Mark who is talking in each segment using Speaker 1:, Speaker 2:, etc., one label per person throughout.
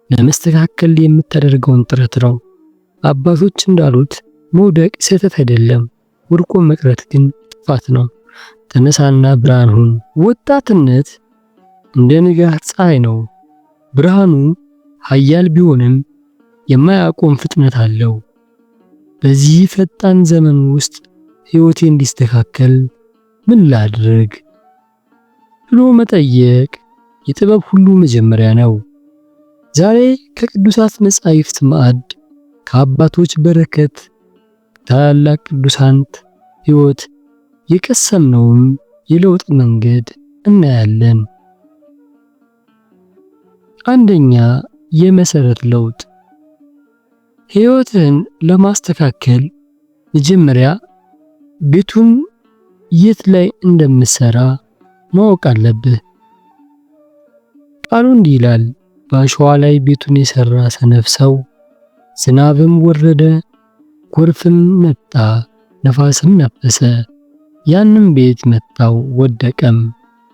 Speaker 1: ለመስተካከል የምታደርገውን ጥረት ነው። አባቶች እንዳሉት መውደቅ ስህተት አይደለም፣ ወድቆ መቅረት ግን ጥፋት ነው። ተነሳና ብርሃን ሁን። ወጣትነት እንደ ንጋት ፀሐይ ነው። ብርሃኑ ኃያል ቢሆንም የማያቆም ፍጥነት አለው። በዚህ ፈጣን ዘመን ውስጥ ሕይወቴ እንዲስተካከል ምን ላድርግ ብሎ መጠየቅ የጥበብ ሁሉ መጀመሪያ ነው። ዛሬ ከቅዱሳት መጻሕፍት ማዕድ፣ ከአባቶች በረከት፣ ታላላቅ ቅዱሳን ሕይወት የቀሰምነውን የለውጥ መንገድ እናያለን። አንደኛ፣ የመሰረት ለውጥ። ሕይወትን ለማስተካከል መጀመሪያ ቤቱን የት ላይ እንደምሰራ ማወቅ አለብህ። ቃሉ እንዲህ ይላል፣ በአሸዋ ላይ ቤቱን የሰራ ሰነፍ ሰው፣ ዝናብም ወረደ፣ ጎርፍም መጣ፣ ነፋስም ነፈሰ፣ ያንም ቤት መታው፣ ወደቀም፣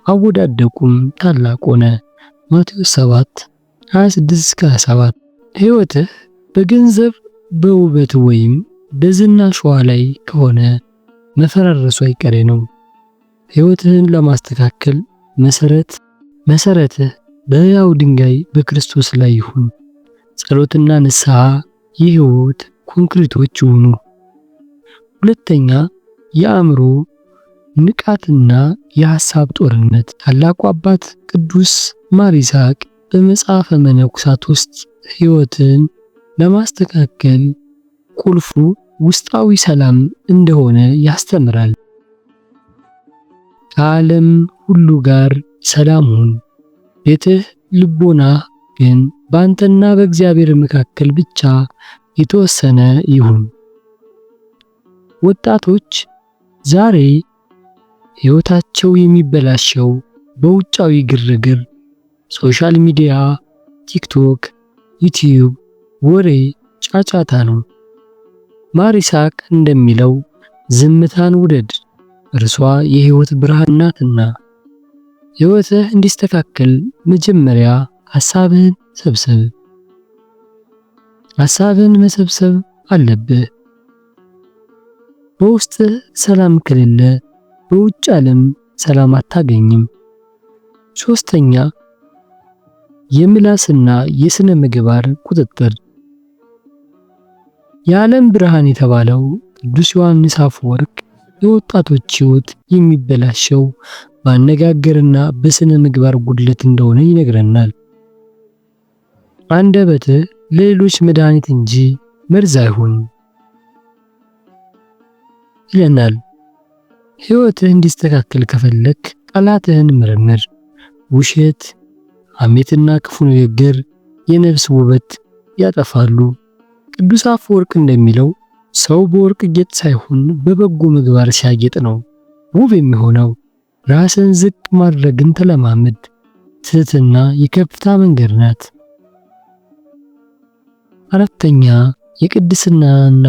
Speaker 1: አወዳደቁም ታላቅ ሆነ። ማቴዎስ 7:26-27። ሕይወትህ በገንዘብ በውበት ወይም በዝና አሸዋ ላይ ከሆነ መፈራረሱ አይቀሬ ነው። ሕይወትህን ለማስተካከል መሰረትህ በሕያው ድንጋይ በክርስቶስ ላይ ይሁን። ጸሎትና ንስሐ የሕይወት ኮንክሪቶች ይሁኑ። ሁለተኛ፣ የአእምሮ ንቃትና የሐሳብ ጦርነት። ታላቁ አባት ቅዱስ ማር ይስሐቅ በመጽሐፈ መነኮሳት ውስጥ ሕይወትን ለማስተካከል ቁልፉ ውስጣዊ ሰላም እንደሆነ ያስተምራል። ከዓለም ሁሉ ጋር ሰላም ሁን፣ ቤትህ ልቦና ግን በአንተና በእግዚአብሔር መካከል ብቻ የተወሰነ ይሁን። ወጣቶች ዛሬ ሕይወታቸው የሚበላሸው በውጫዊ ግርግር፣ ሶሻል ሚዲያ፣ ቲክቶክ፣ ዩቲዩብ፣ ወሬ፣ ጫጫታ ነው። ማር ይስሐቅ እንደሚለው ዝምታን ውደድ፣ እርሷ የሕይወት ብርሃን ናትና። ሕይወትህ እንዲስተካከል መጀመሪያ ሐሳብህን ሰብስብ። ሐሳብህን መሰብሰብ አለብህ። በውስጥህ ሰላም ከሌለ በውጭ ዓለም ሰላም አታገኝም። ሶስተኛ፣ የምላስና የሥነ ምግባር ቁጥጥር። የዓለም ብርሃን የተባለው ቅዱስ ዮሐንስ አፈወርቅ የወጣቶች ሕይወት የሚበላሸው በአነጋገርና በሥነ ምግባር ጉድለት እንደሆነ ይነግረናል። አንደበትህ ለሌሎች መድኃኒት እንጂ መርዝ አይሁን ይለናል። ሕይወትህ እንዲስተካከል ከፈለክ ቃላትህን መርምር። ውሸት፣ ሐሜትና ክፉ ንግግር የነፍስ ውበት ያጠፋሉ። ቅዱስ አፈወርቅ እንደሚለው ሰው በወርቅ ጌጥ ሳይሆን በበጎ ምግባር ሲያጌጥ ነው ውብ የሚሆነው። ራስን ዝቅ ማድረግን ተለማመድ። ትህትና የከፍታ መንገድ ናት። አራተኛ፣ የቅድስናና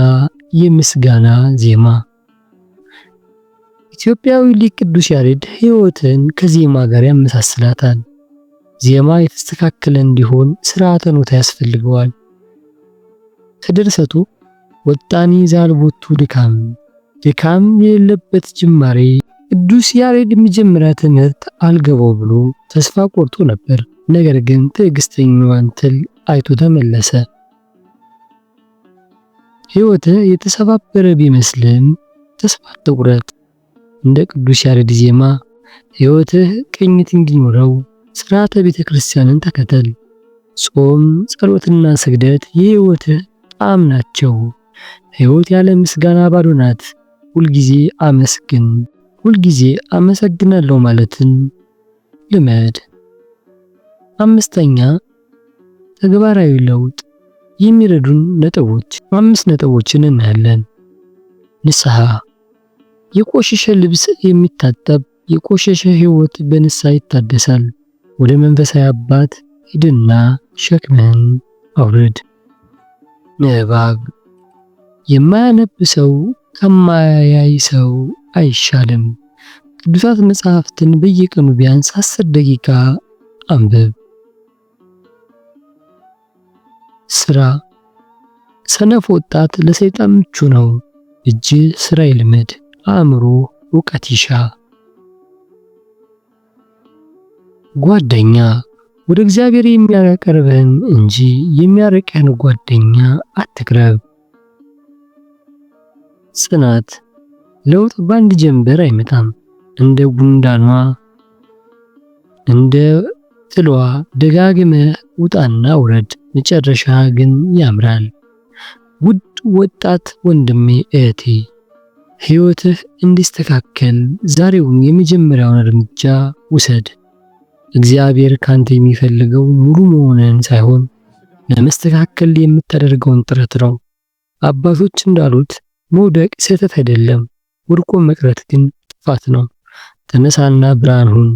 Speaker 1: የምስጋና ዜማ። ኢትዮጵያዊ ሊቅ ቅዱስ ያሬድ ሕይወትን ከዜማ ጋር ያመሳስላታል። ዜማ የተስተካከለ እንዲሆን ሥርዓተ ኖታ ያስፈልገዋል። ከድርሰቱ ወጣኒ ዛልቦቱ ድካም የሌለበት ጅማሬ ቅዱስ ያሬድ የመጀመሪያ ትምህርት አልገባው ብሎ ተስፋ ቆርጦ ነበር። ነገር ግን ትዕግስተኛዋን ትል አይቶ ተመለሰ። ሕይወትህ የተሰባበረ ቢመስልም ተስፋ አትቁረጥ። እንደ ቅዱስ ያሬድ ዜማ ሕይወትህ ቅኝት እንዲኖረው ሥርዓተ ቤተ ክርስቲያንን ተከተል። ጾም፣ ጸሎትና ስግደት የሕይወትህ ጣዕም ናቸው። ሕይወት ያለ ምስጋና ባዶ ናት። ሁልጊዜ አመስግን፣ ሁልጊዜ አመሰግናለሁ ማለትን ልመድ። አምስተኛ፣ ተግባራዊ ለውጥ የሚረዱን ነጥቦች 5 ነጥቦችን እናያለን። ንስሐ። የቆሸሸ ልብስ የሚታጠብ የቆሸሸ ሕይወት በንስሐ ይታደሳል። ወደ መንፈሳዊ አባት ሂድና ሸክምህን አውርድ። ንባብ። የማያነብ ሰው ከማያይ ሰው አይሻልም። ቅዱሳት መጽሐፍትን በየቀኑ ቢያንስ 10 ደቂቃ አንብብ። ስራ። ሰነፍ ወጣት ለሰይጣን ምቹ ነው። እጅ ስራ ይልመድ፣ አእምሮ እውቀት ይሻ። ጓደኛ ወደ እግዚአብሔር የሚያቀርብህን እንጂ የሚያርቅህን ጓደኛ አትቅረብ። ጽናት ለውጥ በአንድ ጀንበር አይመጣም። እንደ ጉንዳኗ እንደ ጥሏ ደጋግመህ ውጣና ውረድ፣ መጨረሻ ግን ያምራል። ውድ ወጣት ወንድሜ እህቴ፣ ሕይወትህ እንዲስተካከል ዛሬውን የመጀመሪያውን እርምጃ ውሰድ። እግዚአብሔር ካንተ የሚፈልገው ሙሉ መሆንን ሳይሆን ለመስተካከል የምታደርገውን ጥረት ነው። አባቶች እንዳሉት መውደቅ ስህተት አይደለም፣ ወድቆ መቅረት ግን ጥፋት ነው። ተነሳና ብርሃን ሁን።